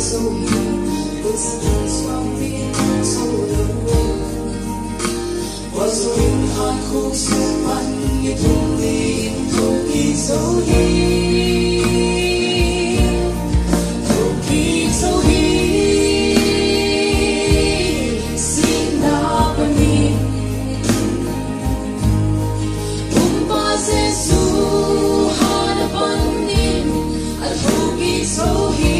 so here, but sometimes one feels so alone. Was in hard cold soup, one you told me in Toki so here, Toki so here, sina panin, umpase suhana panin, at Toki so here.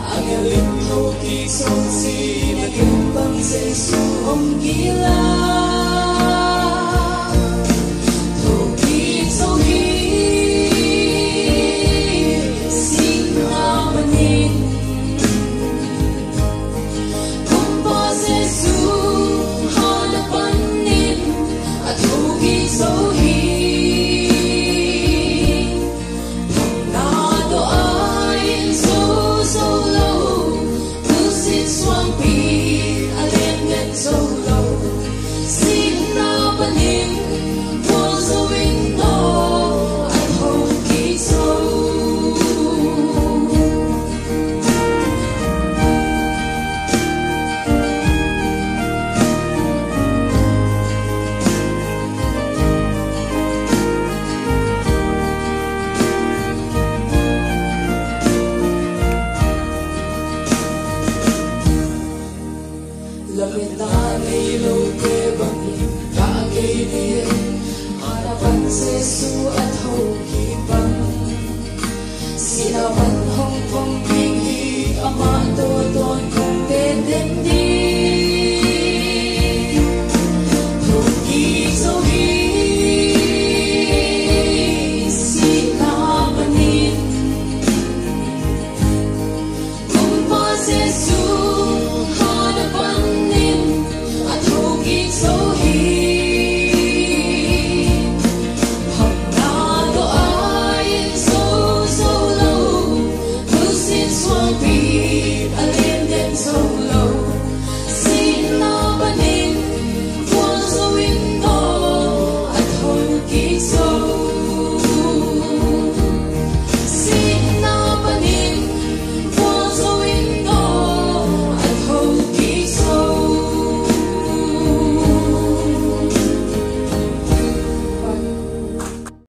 Ang galing Toki so si naging bang seso ang gila.